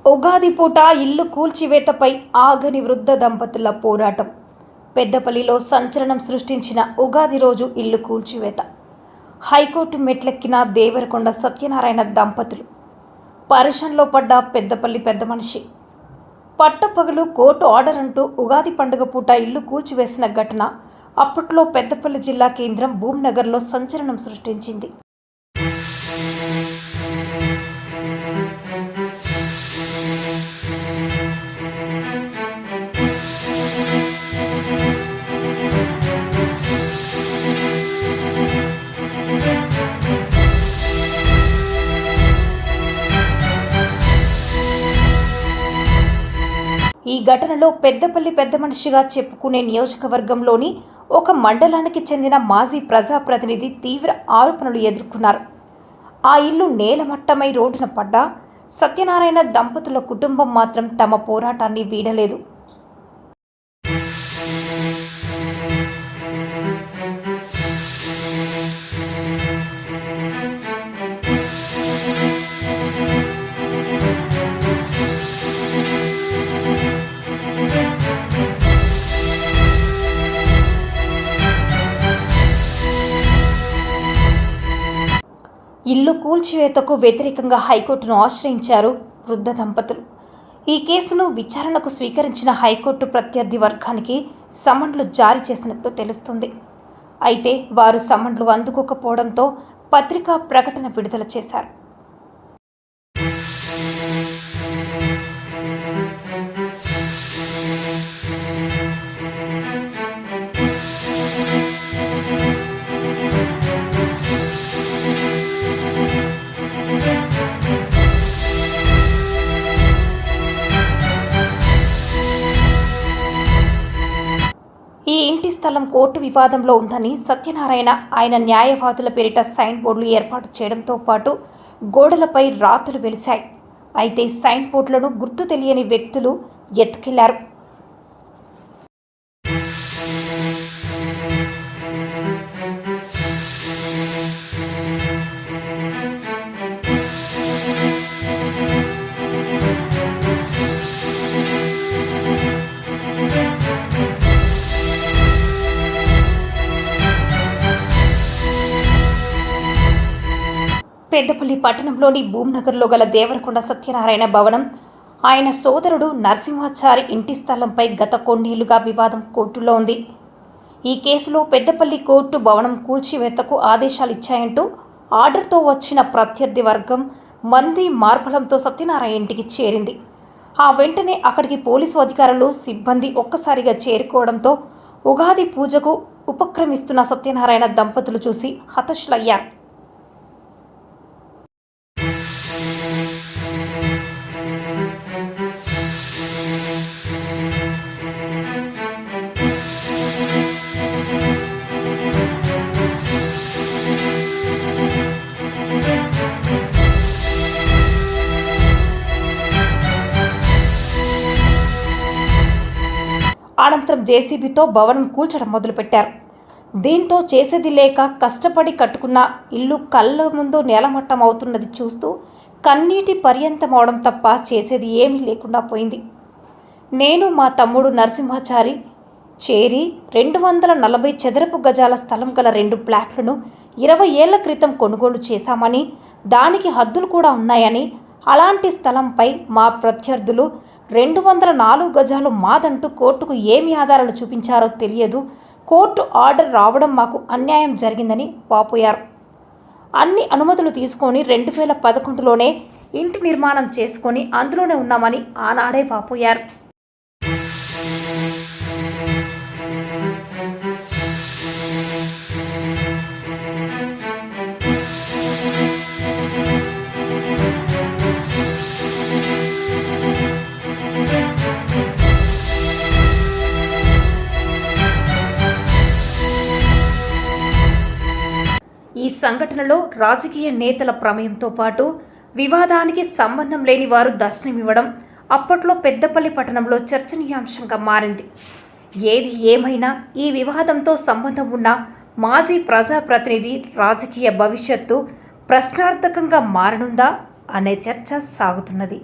ఉగాది పూట ఇల్లు కూల్చివేతపై ఆగని వృద్ధ దంపతుల పోరాటం. పెద్దపల్లిలో సంచలనం సృష్టించిన ఉగాది రోజు ఇల్లు కూల్చివేత. హైకోర్టు మెట్లెక్కిన దేవరకొండ సత్యనారాయణ దంపతులు. పరిషన్లో పడ్డ పెద్దపల్లి పెద్ద మనిషి. పట్టపగలు కోర్టు ఆర్డర్ అంటూ ఉగాది పండుగ పూట ఇల్లు కూల్చివేసిన ఘటన అప్పట్లో పెద్దపల్లి జిల్లా కేంద్రం భూమ్నగర్లో సంచలనం సృష్టించింది. ఈ ఘటనలో పెద్దపల్లి పెద్ద మనిషిగా చెప్పుకునే నియోజకవర్గంలోని ఒక మండలానికి చెందిన మాజీ ప్రజాప్రతినిధి తీవ్ర ఆరోపణలు ఎదుర్కొన్నారు. ఆ ఇల్లు నేలమట్టమై రోడ్డున పడ్డా సత్యనారాయణ దంపతుల కుటుంబం మాత్రం తమ పోరాటాన్ని వీడలేదు. ఇల్లు కూల్చివేతకు వ్యతిరేకంగా హైకోర్టును ఆశ్రయించారు వృద్ధ దంపతులు. ఈ కేసును విచారణకు స్వీకరించిన హైకోర్టు ప్రత్యర్థి వర్గానికి సమన్లు జారీ చేసినట్టు తెలుస్తుంది. అయితే వారు సమన్లు అందుకోకపోవడంతో పత్రికా ప్రకటన విడుదల చేశారు. ఈ ఇంటి స్థలం కోర్టు వివాదంలో ఉందని సత్యనారాయణ ఆయన న్యాయవాదుల పేరిట సైన్ బోర్డులు ఏర్పాటు చేయడంతో పాటు గోడలపై రాతలు వెలిశాయి. అయితే సైన్ బోర్డులను గుర్తు తెలియని వ్యక్తులు ఎత్తుకెళ్లారు. పెద్దపల్లి పట్టణంలోని భూమ్నగర్లో గల దేవరకొండ సత్యనారాయణ భవనం, ఆయన సోదరుడు నరసింహాచారి ఇంటి స్థలంపై గత కొన్నేళ్లుగా వివాదం కోర్టులో ఉంది. ఈ కేసులో పెద్దపల్లి కోర్టు భవనం కూల్చివేతకు ఆదేశాలు ఇచ్చాయంటూ ఆర్డర్తో వచ్చిన ప్రత్యర్థి వర్గం మంది మార్బలంతో సత్యనారాయణ ఇంటికి చేరింది. ఆ వెంటనే అక్కడికి పోలీసు అధికారులు సిబ్బంది ఒక్కసారిగా చేరుకోవడంతో ఉగాది పూజకు ఉపక్రమిస్తున్న సత్యనారాయణ దంపతులు చూసి హతాశులయ్యారు. అనంతరం జేసీబీతో భవనం కూల్చడం మొదలుపెట్టారు. దీంతో చేసేది లేక కష్టపడి కట్టుకున్న ఇల్లు కళ్ళ ముందు నేలమట్టం అవుతున్నది చూస్తూ కన్నీటి పర్యంతమవడం తప్ప చేసేది ఏమీ లేకుండా పోయింది. నేను మా తమ్ముడు నరసింహాచారి చేరి 240 చదరపు గజాల స్థలం గల 2 ప్లాట్లను 20 ఏళ్ల క్రితం కొనుగోలు చేశామని, దానికి హద్దులు కూడా ఉన్నాయని, అలాంటి స్థలంపై మా ప్రత్యర్థులు 204 గజాలు మాదంటూ కోర్టుకు ఏమి ఆధారాలు చూపించారో తెలియదు. కోర్టు ఆర్డర్ రావడం మాకు అన్యాయం జరిగిందని వాపోయారు. అన్ని అనుమతులు తీసుకొని 2011లోనే ఇంటి నిర్మాణం చేసుకొని అందులోనే ఉన్నామని ఆనాడే వాపోయారు. ఈ సంఘటనలో రాజకీయ నేతల ప్రమేయంతో పాటు వివాదానికి సంబంధం లేని వారు దర్శనమివ్వడం అప్పట్లో పెద్దపల్లి పట్టణంలో చర్చనీయాంశంగా మారింది. ఏది ఏమైనా ఈ వివాదంతో సంబంధం ఉన్న మాజీ ప్రజాప్రతినిధి రాజకీయ భవిష్యత్తు ప్రశ్నార్థకంగా మారనుందా అనే చర్చ సాగుతున్నది.